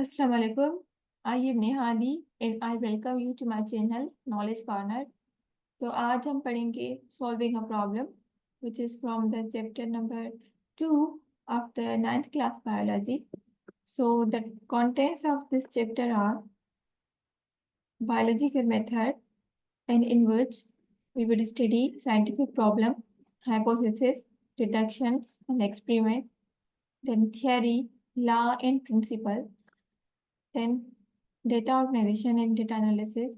Assalamu alaikum. I am Nehali and I welcome you to my channel Knowledge Corner. तो आज हम पढ़ेंगे solving a problem which is from the chapter number 2 of the 9th class biology. So the contents of this chapter are biological method, and in which we will study scientific problem, hypothesis, deductions and experiment, then theory, law and principle, then data organization and data analysis.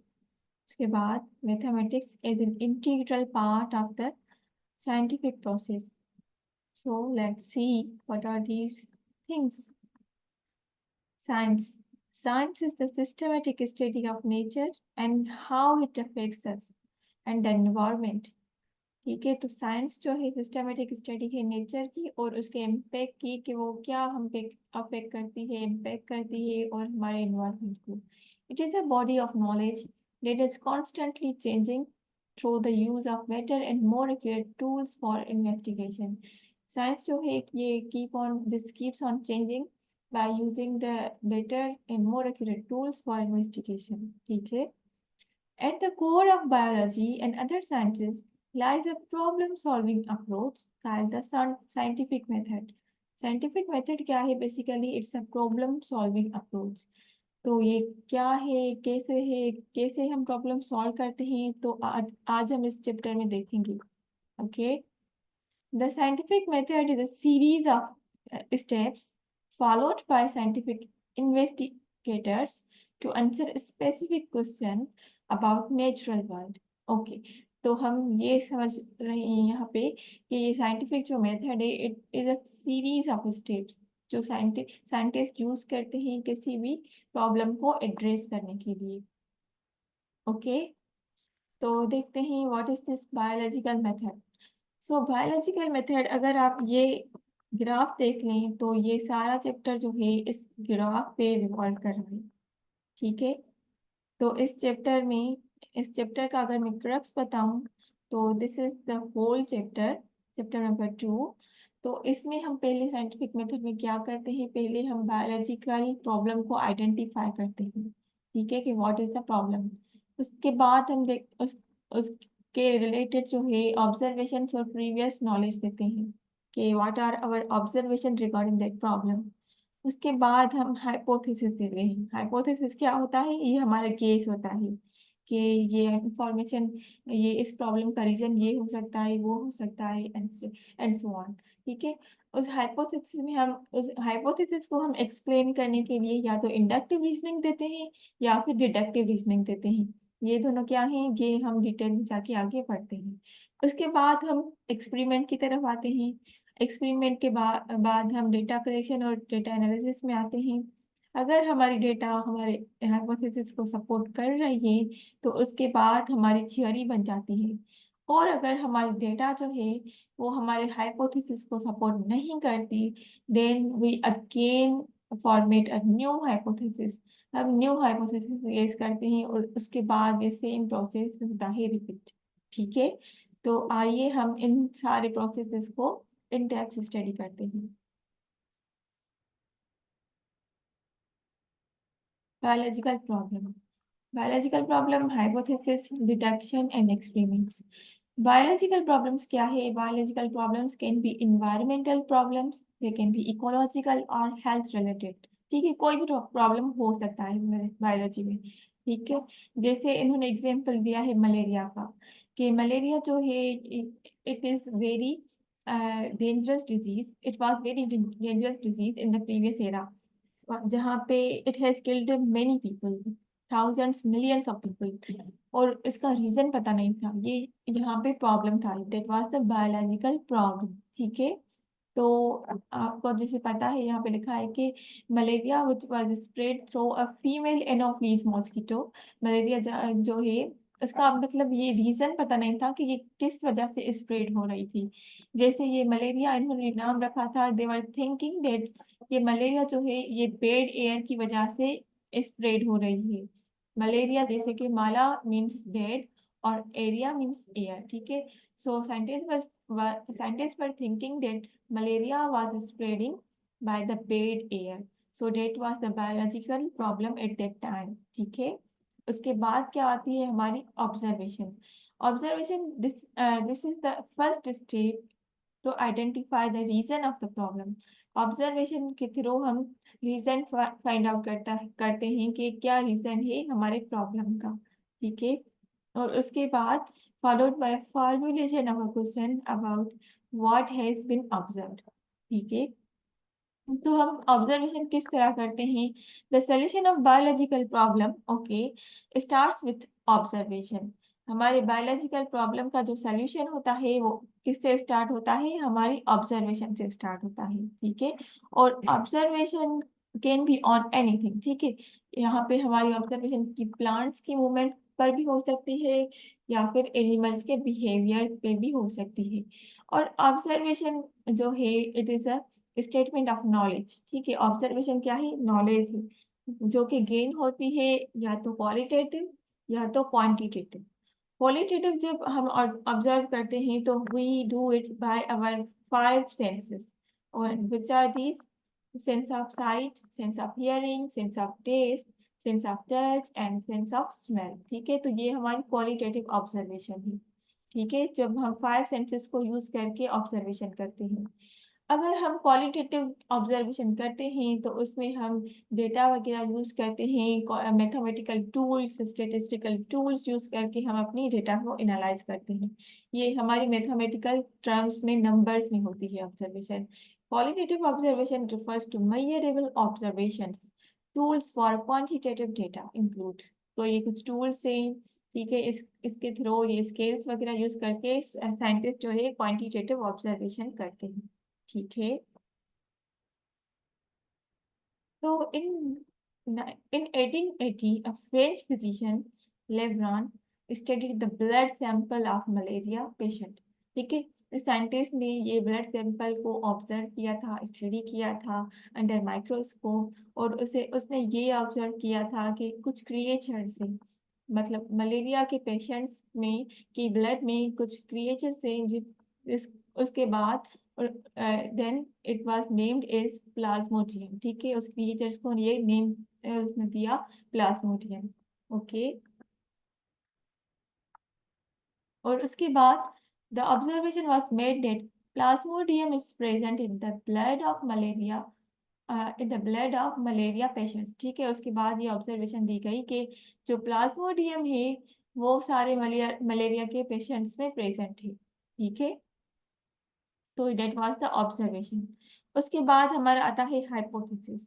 उसके बाद mathematics is an integral part of the scientific process. So let's see what are these things. Science. Science is the systematic study of nature and how it affects us and the environment. ठीक है, तो science जो है systematic study है nature की और उसके impact की कि वो क्या हम पे अफेक्ट करती है, इम्पैक्ट करती है और हमारे इन्वायरमेंट को. It is a body of knowledge that is constantly changing through the use of better and more accurate tools for investigation. Science जो है ये keeps on changing by using the better and more accurate tools for investigation. ठीक है. At the core of biology and other sciences lies a problem-solving approach called the scientific method. Scientific method क्या है? Basically, it's a problem-solving approach. तो ये क्या है, कैसे हम प्रॉब्लम सॉल्व करते हैं, तो आज हम इस चैप्टर में देखेंगे. Okay. The scientific method is a series of steps followed by scientific investigators to answer a specific question about natural world. Okay. तो हम ये समझ रहे हैं यहाँ पे कि ये साइंटिफिक जो मेथड है it is a series of steps जो साइंटिस्ट यूज करते हैं किसी भी प्रॉब्लम को एड्रेस करने के लिए. ओके. तो देखते हैं what is this biological method. So biological method, अगर आप ये ग्राफ देख लें तो ये सारा चैप्टर जो है इस ग्राफ पे रिवॉल्व कर रहा है. ठीक है. तो इस चैप्टर का अगर मैं क्रक्स बताऊं तो this is the whole chapter, chapter number 2. तो इसमें हम पहले साइंटिफिक मेथड में क्या करते हैं, पहले हम बायोलॉजिकल प्रॉब्लम को आइडेंटिफाई करते हैं. ठीक है, कि व्हाट इज द प्रॉब्लम. उसके बाद हम उसके रिलेटेड जो है ऑब्जर्वेशन और प्रीवियस नॉलेज देते हैं कि what are our observation regarding that problem. उसके बाद हम हाइपोथेसिस देते हैं. हाइपोथेसिस क्या होता है, ये हमारा केस होता है कि ये इंफॉर्मेशन, ये इस प्रॉब्लम का रीजन ये हो सकता है, वो हो सकता है एंड सो ऑन. ठीक है. उस हाइपोथेसिस को हम एक्सप्लेन करने के लिए या तो इंडक्टिव रीजनिंग देते हैं या फिर डिडक्टिव रीजनिंग देते हैं. ये दोनों क्या हैं, ये हम डिटेल में जाके आगे पढ़ते हैं. उसके बाद हम एक्सपेरिमेंट की तरफ आते हैं. एक्सपेरिमेंट के बाद हम डेटा कलेक्शन और डेटा एनालिसिस में आते हैं. अगर हमारी डेटा हमारे हाइपोथेसिस को सपोर्ट कर रही है तो उसके बाद हमारी थ्योरी बन जाती है. और अगर हमारी डेटा जो है वो हमारे हाइपोथेसिस को सपोर्ट नहीं करती, then we again format a new hypothesis. हम न्यू हाइपोथेसिस रेज करते हैं और उसके बाद ये सेम प्रोसेस होता है रिपीट. ठीक है. तो आइए हम इन सारे प्रोसेसेस को इन डेप्थ स्टडी करते हैं. Biological problem. Biological problem, hypothesis, deduction and experiments. Biological problems क्या है? Biological problems can be environmental problems, they can be ecological और हेल्थ रिलेटेड. ठीक है, कोई भी प्रॉब्लम हो सकता है बायोलॉजी में. ठीक है. जैसे इन्होंने एग्जांपल दिया है मलेरिया का, कि मलेरिया जो है it is very dangerous disease. It was very dangerous disease in the previous era, जहाँ पे it has killed many people, thousands millions of people. और इसका रीजन पता नहीं था. ये यहाँ पे प्रॉब्लम था, that was the biological problem. ठीक है. तो आपको जैसे पता है यहाँ पे लिखा है कि malaria which was spread through a female anopheles mosquito. Malaria जो है इसका मतलब ये रीजन पता नहीं था कि ये किस वजह से स्प्रेड हो रही थी. जैसे ये मलेरिया इन्होंने नाम रखा था, दे वर थिंकिंग दैट ये मलेरिया जो है ये बेड एयर की वजह से स्प्रेड हो रही है. मलेरिया जैसे कि माला मीन्स बेड और एरिया मीन्स एयर. ठीक है. So scientists were thinking that malaria was spreading by the bad air. So that was the biological problem at that time. ठीक है, उसके बाद क्या आती है हमारी observation. Observation, this is the first step to identify the reason of the problem. Observation के through हम रीजन फाइंड आउट करते हैं कि क्या रीजन है हमारे प्रॉब्लम का। ठीक है, और उसके बाद followed by formulation of a question about what has been observed। ठीक है, तो हम ऑब्जर्वेशन किस तरह करते हैं। The solution of biological problem okay starts with observation. हमारे बायोलॉजिकल प्रॉब्लम का जो सोल्यूशन होता है वो किससे स्टार्ट होता है, हमारी ऑब्जर्वेशन से स्टार्ट होता है। ठीक है, और observation can be on anything. ठीक है, यहाँ पे हमारी ऑब्जर्वेशन की प्लांट्स की मूवमेंट पर भी हो सकती है या फिर एनिमल्स के बिहेवियर पे भी हो सकती है। और ऑब्जर्वेशन जो है it is a statement of knowledge. ठीक है, ऑब्जर्वेशन क्या है, नॉलेज है जो कि गेन होती है या तो क्वालिटेटिव या तो क्वांटिटेटिव। क्वालिटेटिव जब हम ऑब्जर्व करते हैं तो we do it by our five senses, और which are these, sense of sight, sense of hearing, sense of taste, sense of touch and sense of smell. ठीक है, तो ये हमारी क्वालिटेटिव ऑब्जर्वेशन है। ठीक है, जब हम फाइव सेंसेस को यूज करके ऑब्जर्वेशन करते हैं। अगर हम क्वालिटेटिव ऑब्जर्वेशन करते हैं तो उसमें हम डेटा वगैरह यूज करते हैं, mathematical tools, statistical tools use करके हम अपनी डेटा को एनालाइज करते हैं। ये हमारी मैथमेटिकल टर्म्स में, नंबर्स में होती है observation. Qualitative observation refers to measurable observations. Tools for quantitative data include, तो ये कुछ टूल्स हैं। ठीक है, इसके थ्रू ये स्केल्स वगैरह यूज करके साइंटिस्ट जो है क्वांटिटेटिव ऑब्जर्वेशन करते हैं। ठीक है, तो in 1880 a French physician Lebron studied the blood sample of malaria patient। ठीक है, इस साइंटिस्ट ने ये ब्लड सैंपल को ऑब्जर्व किया था, स्टडी किया था अंडर माइक्रोस्कोप, और उसे उसने ये ऑब्जर्व किया था कि कुछ क्रिएचर से, मतलब मलेरिया के पेशेंट्स में की ब्लड में कुछ क्रिएचर से उसके बाद then it was named as plasmodium. ठीक है, उस क्रिएचर्स को ये नेम उसने दिया प्लाज्मोडियम। ओके, और उसके बाद the observation was made that Plasmodium is present in the blood of malaria, in the blood of malaria patients. ठीक है, उसके बाद ये ऑब्जर्वेशन दी गई कि जो प्लाज्मोडियम है वो सारे मलेरिया के पेशेंट्स में प्रेजेंट है। ठीक है, तो दैट वाज द ऑब्जर्वेशन। उसके बाद हमारा आता है hypothesis.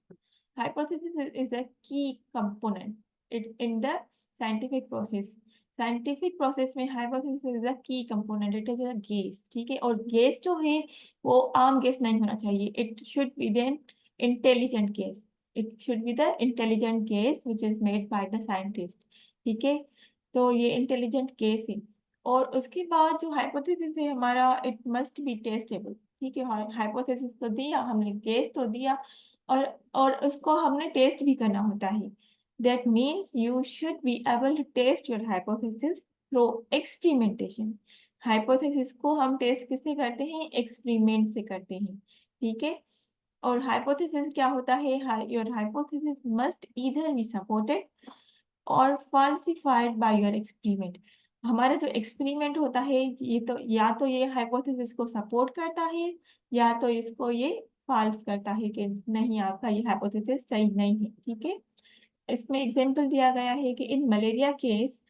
Hypothesis is the key component it in the scientific process. Scientific process में hypothesis is the key component, it is a guess. ठीक है, और गेस जो है वो आम गेस नहीं होना चाहिए, it should be then intelligent guess. It should be the intelligent guess which is made by the scientist. ठीक है, तो ये इंटेलिजेंट गेस है। और उसके बाद जो हाइपोथेसिस है हमारा, इट मस्ट बी टेस्टेबल। ठीक है, हाइपोथेसिस तो दिया हमने, केस तो दिया, और उसको हमने टेस्ट भी करना होता है। That means you should be able to test your hypothesis through experimentation. Hypothesis को हम टेस्ट किससे करते हैं, एक्सपेरिमेंट से करते हैं। ठीक है, और हाइपोथेसिस क्या होता है, your hypothesis must either be supported और falsified by your experiment। हमारा जो एक्सपेरिमेंट होता है ये तो या तो ये हाइपोथेसिस को सपोर्ट करता है या तो इसको ये फॉल्स करता है कि नहीं, आपका ये हाइपोथेसिस सही नहीं है। ठीक है, इसमें एग्जांपल दिया गया है कि इन मलेरिया केस,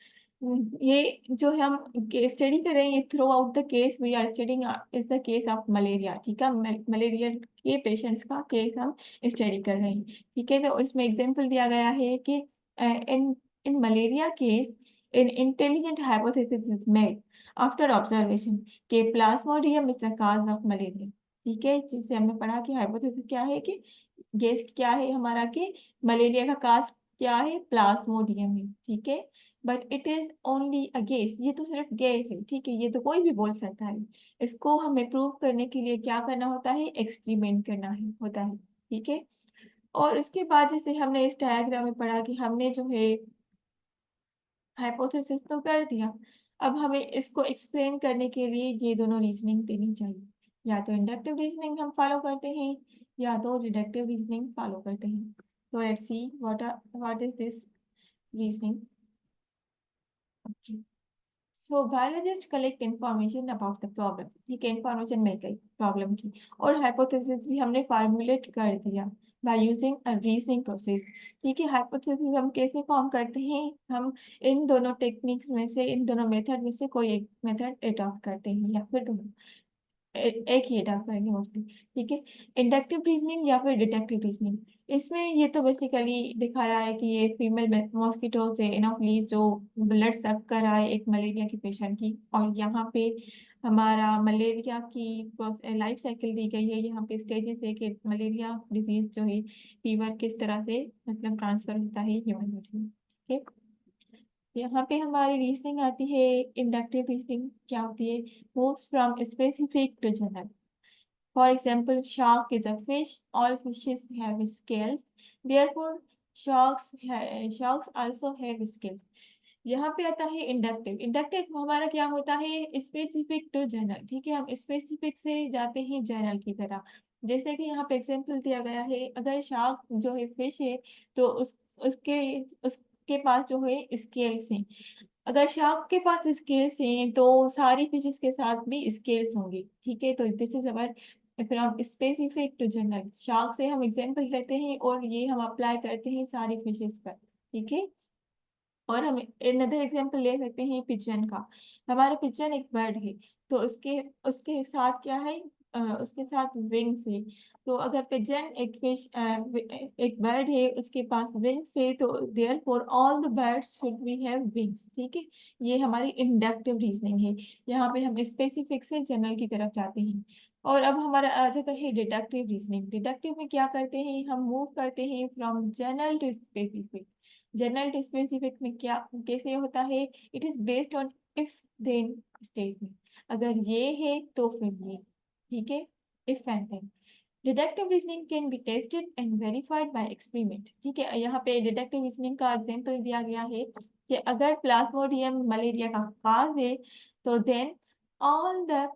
ये जो हम स्टडी कर रहे हैं, ये throughout the case we are studying is the case of malaria. ठीक है, मलेरिया के पेशेंट्स का केस हम स्टडी कर रहे हैं। ठीक है, तो इसमें एग्जांपल दिया गया है कि in in malaria case an intelligent hypothesis is made after observation कि plasmodium is the cause of malaria। ठीक है, जिसे हमने पढ़ा कि हाइपोथेसिस क्या है, कि गेस क्या है हमारा, कि मलेरिया का काज क्या है, प्लाज्मोडियम है। ठीक है, but it is only a guess, ये तो सिर्फ गेस है। ठीक है, ये तो कोई भी बोल सकता है। इसको हमें प्रूव करने के लिए क्या करना होता है, एक्सपेरिमेंट करना है होता है। ठीक है, और इसके बाद जैसे हमने इस डायग्राम में पढ़ा कि हमने जो है हाइपोथेसिस तो कर दिया, अब हमें इसको एक्सप्लेन करने के लिए ये दोनों रीजनिंग देनी चाहिए। या तो इंडक्टिव रीजनिंग हम फॉलो करते हैं या तो डिडक्टिव रीजनिंग फॉलो करते हैं। तो let's see what is this reasoning. Okay, so biologist collect information about the problem. ठीक है, इन्फॉर्मेशन मिल गई प्रॉब्लम की, और हाइपोथेसिस भी हमने फार्मूलेट कर दिया by using a reasoning process. ठीक है, हाइपोथेसिस हम कैसे फॉर्म करते हैं, हम इन दोनों टेक्निक्स में से, इन दोनों मेथड में से कोई एक मेथड एडॉप्ट करते हैं, या फिर दोनों एक ही अडॉप्ट करेंगे मोस्टली। ठीक है, इंडक्टिव रीजनिंग या फिर डिडक्टिव रीजनिंग। इसमें ये तो बेसिकली दिखा रहा है कि ये फीमेल मॉस्किटो से एनोफिलीज जो ब्लड सक कर आए एक मलेरिया की पेशेंट की, और यहाँ पे हमारा मलेरिया की लाइफ साइकिल दी गई है, यहाँ पे स्टेजेस है कि मलेरिया डिजीज जो है, फीवर किस तरह से मतलब ट्रांसफर होता है ह्यूमन बॉडी में। ठीक है, यहाँ पे हमारी रीजनिंग आती है। इंडक्टिव रीजनिंग क्या होती है, moves from specific to general. For example, shark is a fish. All fishes have scales. Therefore, sharks also have scales. यहाँ पे आता है इंडक्टिव। इंडक्टिव हमारा क्या होता है, स्पेसिफिक टू जनरल। ठीक है, हम स्पेसिफिक से जाते हैं जनरल की तरह। जैसे कि यहाँ पे एग्जांपल दिया गया है, अगर शार्क जो है फिश है, तो उसके उसके पास जो है स्केल्स हैं। अगर शार्क के पास स्केल्स हैं तो सारी फिशेस के साथ भी स्केल्स होंगे। ठीक है, तो this is our from specific to general. Shark से हम एग्जांपल लेते हैं और ये हम अप्लाई करते हैं सारी फिशेस पर। ठीक है, और हम अनदर एग्जांपल ले सकते हैं पिजन का। हमारा पिजन एक बर्ड है, तो उसके उसके साथ क्या है, उसके साथ विंग्स है। तो अगर पिजन एक फिश एक बर्ड है, उसके पास विंग्स है, तो therefore all the birds should be have wings. ठीक है, ये हमारी इंडक्टिव रीजनिंग है। यहाँ पे हम स्पेसिफिक से जनरल की तरफ जाते हैं। और अब हमारा आ जाता है डिडक्टिव रीजनिंग। डिडक्टिव में क्या करते हैं, हम मूव करते हैं from general to specific. General to specific में क्या कैसे होता है, it is based on if then statement. अगर ये है तो फिर ये। ठीक है, if and then. Deductive reasoning can be tested and verified by experiment. ठीक है, यहाँ पे डिडक्टिव रीजनिंग का एग्जांपल दिया गया है कि अगर प्लाज्मोडियम मलेरिया का काज है, तो then all the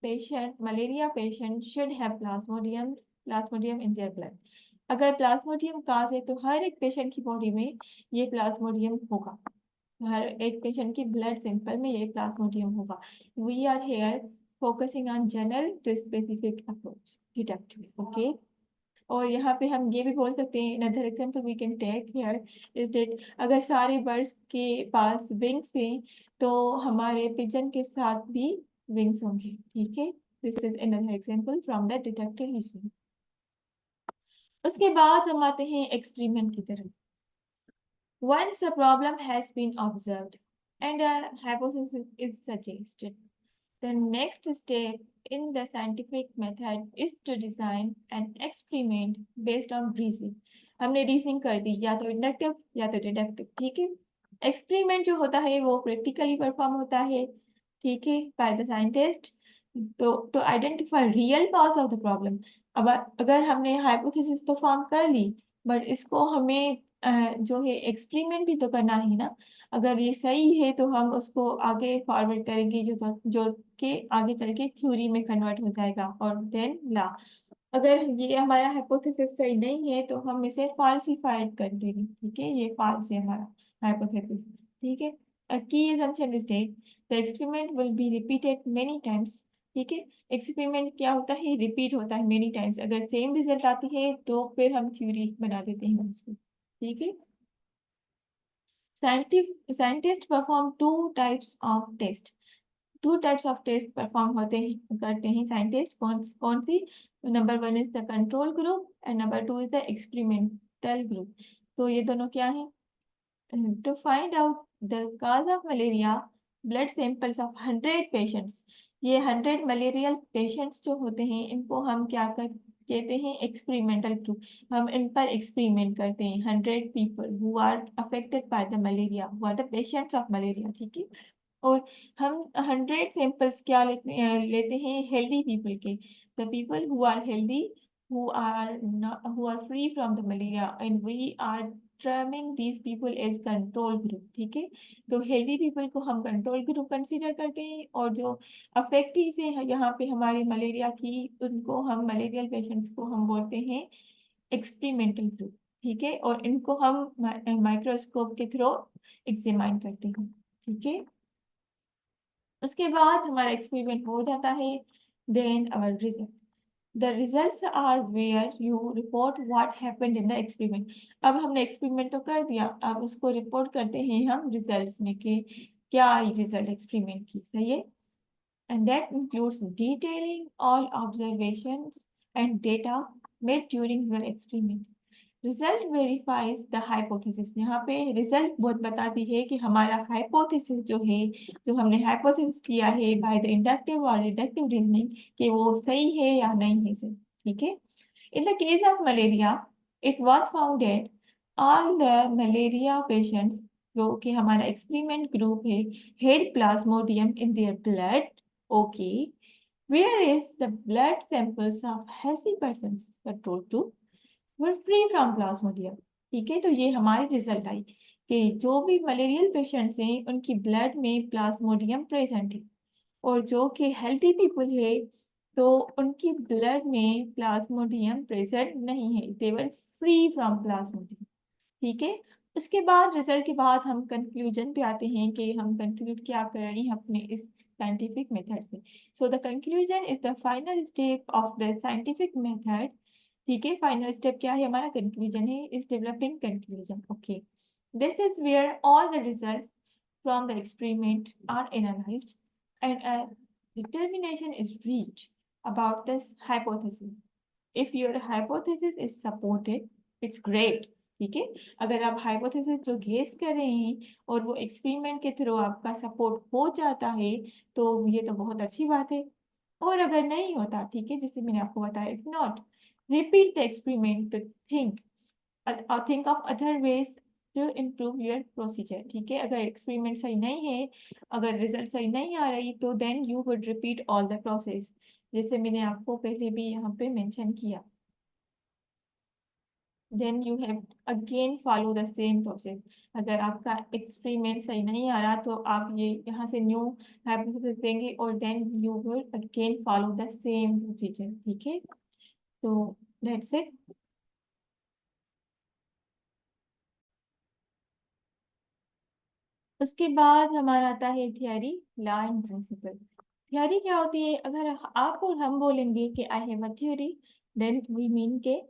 patient malaria patient should have plasmodium in their blood. अगर प्लाज्मोडियम काज है तो हर एक पेशेंट की बॉडी में ये प्लाज्मोडियम होगा। हर एक पेशेंट की ब्लड सैंपल में ये प्लाज्मोडियम होगा। We are here focusing on general to specific approach deductive. Okay, और यहाँ पे हम ये भी बोल सकते हैं, another example we can take here is that अगर सारे बर्ड्स के पास विंग्स हैं, तो हमारे पिजन के साथ भी विंग्स होंगे। ठीक है, this is another example from the deductive reasoning. उसके बाद हम आते हैं एक्सपेरिमेंट की तरफ। Once a problem has been observed and a hypothesis is suggested, the next step in the scientific method is to design an experiment based on reasoning. हमने reasoning कर दी, या तो इंडक्टिव या तो डिडक्टिव। ठीक है, एक्सपेरिमेंट जो होता है वो प्रैक्टिकली परफॉर्म होता है। ठीक है, बाय द साइंटिस्ट, तो identify real cause of the problem. अब अगर हमने हाइपोथेसिस तो फॉर्म कर ली, बट इसको हमें जो है एक्सपेरिमेंट भी तो करना है ना। अगर ये सही है तो हम उसको आगे फॉरवर्ड करेंगे, जो कि आगे चल के थ्योरी में कन्वर्ट हो जाएगा, और देन ला। अगर ये हमारा हाइपोथेसिस सही नहीं है तो हम इसे फाल्सिफाइड कर देंगे। ठीक है, ये फाल्स है हमारा हाइपोथेसिस। ठीक है, a key assumption is that the experiment will be repeated many times. ठीक है, एक्सपेरिमेंट क्या होता है, रिपीट होता है मेनी टाइम्स। अगर सेम रिजल्ट आती है तो फिर हम थ्योरी बना देते हैं उसको। ठीक है, scientist perform two types of test perform होते हैं करते हैं साइंटिस्ट। कौन सी, number one is the control group and number two is the experimental group. तो ये दोनों क्या है, to find out the cause of malaria, blood samples of 100 patients। ये 100 मलेरियल पेशेंट्स जो होते हैं, इनको हम क्या कहते हैं, एक्सपेरिमेंटल ग्रुप। हम इन पर एक्सपेरिमेंट करते हैं 100 people who are affected by the malaria, who are the patients of malaria. ठीक है, और हम 100 सैंपल्स क्या लेते हैं, हेल्दी पीपल के, the people who are healthy, who are free from the malaria, and we are terming these people as control group, ठीक है। तो हेल्दी पीपल को हम कंट्रोल ग्रुप कंसीडर करते हैं, और जो अफेक्टीज है यहाँ पे हमारे मलेरिया की, उनको हम मलेरियल पेशेंट्स को हम बोलते हैं एक्सपेरिमेंटल ग्रुप, ठीक है। और इनको हम माइक्रोस्कोप के थ्रू एग्जामिन करते हैं, ठीक है। उसके बाद हमारा एक्सपेरिमेंट हो जाता है, then our result. The results are where you report what happened in the experiment. अब हमने एक्सपेरिमेंट तो कर दिया, अब उसको रिपोर्ट करते हैं हम रिजल्ट्स में कि क्या रिजल्ट एक्सपेरिमेंट की, सही है। And that includes detailing all observations and data made during your experiment. Result verifies the hypothesis. यहाँ पे रिजल्ट बहुत बताती है कि हमारा हाइपोथेसिस जो है, जो हमने हाइपोथेसिस किया है बाय द इंडक्टिव और डिडक्टिव रीजनिंग, कि वो सही है या नहीं है सही, ठीक है। In the case of malaria, it was founded all the malaria patients, जो कि हमारा एक्सपेरिमेंट ग्रुप है, had plasmodium in their blood, okay, where is the blood samples of healthy persons control too were free from plasmodium, ठीक है। तो ये हमारी result आई कि जो भी मलेरियल पेशेंट्स हैं उनकी ब्लड में प्लाज्मोडियम प्रेजेंट है, और जो कि हेल्थी पीपल है तो उनकी ब्लड में प्लाज्मोडियम प्रेजेंट नहीं है, दे वर फ्री फ्रॉम प्लाज्मोडियम, ठीक है। उसके बाद रिजल्ट के बाद हम कंक्लूजन पे आते हैं कि हम कंक्लूड क्या कर रहे हैं अपने इस साइंटिफिक मेथड से। So the conclusion is the final step of the scientific method, ठीक है। फाइनल स्टेप क्या है हमारा, कंक्लूजन है, is developing conclusion, okay. This is where all the results from the experiment are analysed and a determination is reached about this hypothesis. If your hypothesis is supported, it's great, ठीक है। अगर आप hypothesis जो guess कर रहे हैं और वो एक्सपेरिमेंट के थ्रू आपका सपोर्ट हो जाता है, तो ये तो बहुत अच्छी बात है। और अगर नहीं होता, ठीक है, जैसे मैंने आपको बताया, if not, repeat the experiment to think of other ways to improve your procedure, ठीक है। अगर एक्सपेरिमेंट सही नहीं है, अगर रिजल्ट सही नहीं आ रही, तो then you would repeat all the process, जैसे मैंने आपको पहले भी यहाँ पे मेंशन किया। Then you have again follow the same process. अगर आपका एक्सपेरिमेंट सही नहीं आ रहा, तो आप ये यहाँ से न्यू हाइपोथेसिस देंगे, और then you will again follow the same procedure, ठीक है। तो दैट्स इट। उसके बाद हमारा आता है theory, law and principle. Theory क्या होती है, अगर आप और हम बोलेंगे कि I have a theory, then we mean के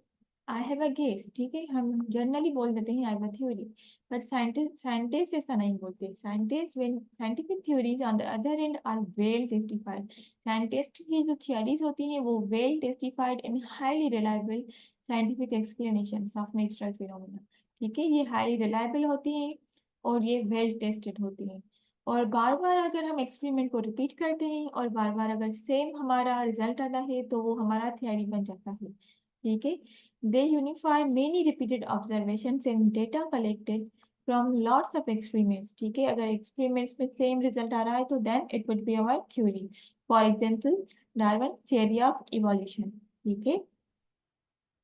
आई हैव अ गेस, ठीक है। हम जनरली बोल देते हैं I have a theory, but scientist ऐसा नहीं बोलते। Scientist when scientific theories on the other end are well testified. Scientist की जो थ्योरीज होती हैं वो well testified and highly reliable scientific explanations of natural phenomena, ठीक है। ये हाईली रिलायबल होती हैं और ये वेल टेस्टेड होती हैं। और बार बार अगर हम एक्सपेरिमेंट को रिपीट करते हैं और बार बार अगर सेम हमारा रिजल्ट आता है, तो वो हमारा थियरी बन जाता है, ठीक है। They unify many repeated observations and data collected from lots of experiments, ठीक है। अगर एक्सपेरिमेंट्स में सेम रिजल्ट आ रहा है, तो then it would be our theory. For example, Darwin theory of evolution, ठीक है।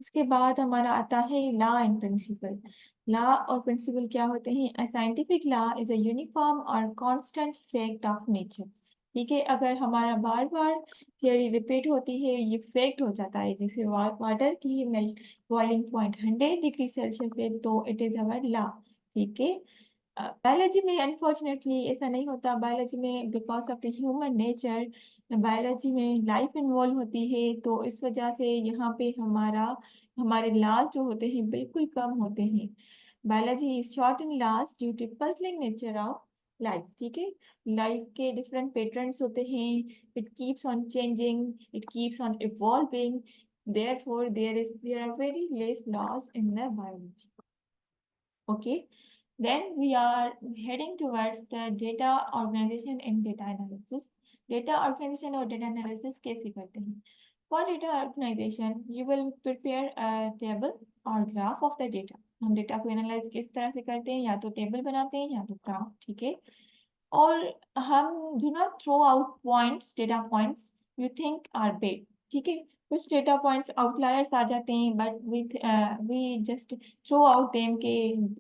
उसके बाद हमारा आता है लॉ एंड प्रिंसिपल। लॉ और प्रिंसिपल क्या होते हैं, a scientific law is a uniform और कांस्टेंट फैक्ट ऑफ नेचर, ठीक है। अगर हमारा बार बार थियरी रिपीट होती है, ये फैक्ट हो जाता है। जैसे वाटर की melt boiling point 100 degree Celsius है, तो इट इज अवर लॉ, ठीक है। बायोलॉजी में अनफॉर्चुनेटली ऐसा नहीं होता। बायोलॉजी में because of the human nature, biology में लाइफ इन्वॉल्व होती है, तो इस वजह से यहाँ पे हमारे लॉज जो होते हैं बिल्कुल कम होते हैं। Biology is short in laws due to puzzling nature of life, ठीक है। लाइफ के डिफरेंट पैटर्न्स होते हैं, it keeps on changing, it keeps on evolving, therefore there are very less laws in the biology, okay. Then we are heading towards the data organization and data analysis. Data organization और data analysis कैसे करते हैं? For data organization, you will prepare a table or graph of the data. हम data को analyse किस तरह से करते हैं, या तो टेबल बनाते हैं या तो ग्राफ, ठीक है। और हम do not throw out points, data points you think are big, ठीक है। कुछ डेटा पॉइंट्स आउटलायर्स आ जाते हैं, but we just throw out them के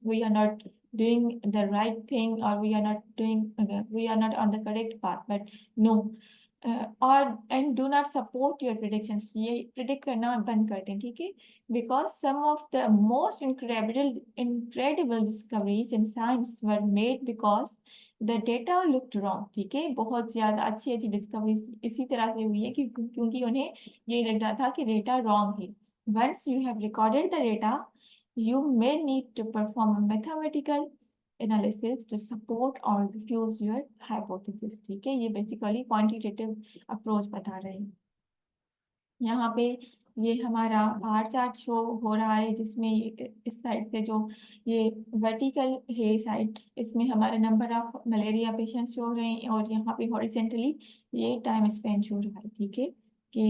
we are not doing the right thing, or we are not doing we are not on the correct path, but no, और and do not support your predictions, ये predict करना बंद कर दें, ठीक है? Because some of the most incredible discoveries in science were made because the data looked wrong, ठीक है? बहुत ज्यादा अच्छी अच्छी डिस्कवरीज इसी तरह से हुई है कि क्योंकि उन्हें ये लग रहा था कि डेटा रॉन्ग है. Once you have recorded the data, you may need to perform a mathematical analysis to support or refuse your hypothesis, ठीक है? ये बेसिकली क्वांटिटेटिव अप्रोच बता रहे हैं. यहाँ पे ये हमारा बार चार्ट शो हो रहा है, जिसमें इस साइड से जो ये वर्टिकल है साइड, इसमें हमारा number of malaria patients show हो रहे हैं, और यहाँ पे हॉरिजेंटली ये टाइम स्पेन शो रहा है, ठीक है? कि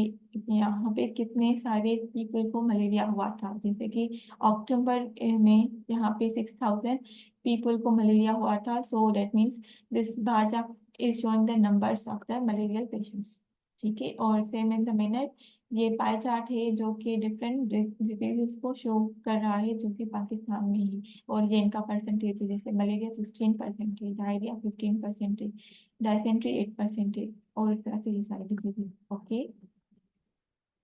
यहाँ पे कितने सारे पीपल को मलेरिया हुआ था. जैसे कि अक्टूबर में यहाँ पे 6000 पीपल को मलेरिया हुआ था. So that means this bar chart is showing the numbers of the malarial patients, ठीक है? और सेम इन द मैनर ये पाई चार्ट है जो कि डिफरेंट डिजीज को शो कर रहा है, जो कि पाकिस्तान में है, और ये इनका परसेंटेज है. जैसे मलेरिया 16% है, डायरिया 15% है, डायसेंट्री 8% है, और इस तरह से ये सारी डिजीज. ओके,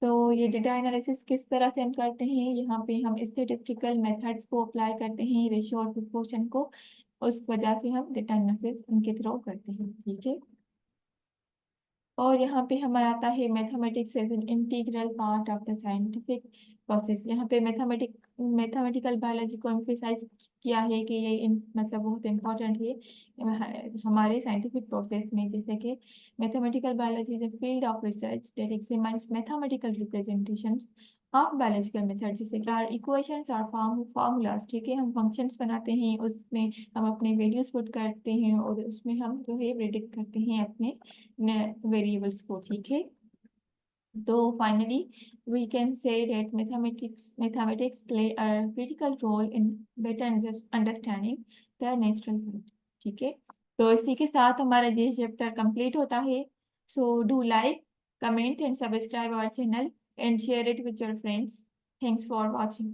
तो ये डेटा एनालिसिस किस तरह से हम करते हैं? यहाँ पे हम स्टेटिस्टिकल मेथड्स को अप्लाई करते हैं, रेशियो और प्रोपोर्शन को, उस वजह से हम डेटा एनालिसिस उनके थ्रू करते हैं, ठीक है? और यहाँ पे हमारा आता है mathematics as an integral part of the scientific process. यहाँ पे मैथमेटिकल बायोलॉजी को एम्फेसाइज किया है कि ये मतलब बहुत इम्पोर्टेंट है हमारे साइंटिफिक प्रोसेस में. जैसे कि mathematical biology is a field of research that examines mathematical representations of biological method, जैसे कि इक्वेशंस और फार्मूलाज, ठीक है? हम फंक्शंस बनाते हैं, उसमें हम अपने वैल्यूज पुट करते हैं, और उसमें हम जो है प्रेडिक्ट करते हैं अपने वेरिएबल्स को, ठीक है? तो finally we can say that mathematics play a critical role in better understanding the natural world, ठीक है? तो इसी के साथ हमारा ये चैप्टर कंप्लीट होता है. So do like, comment and subscribe our channel and share it with your friends. Thanks for watching.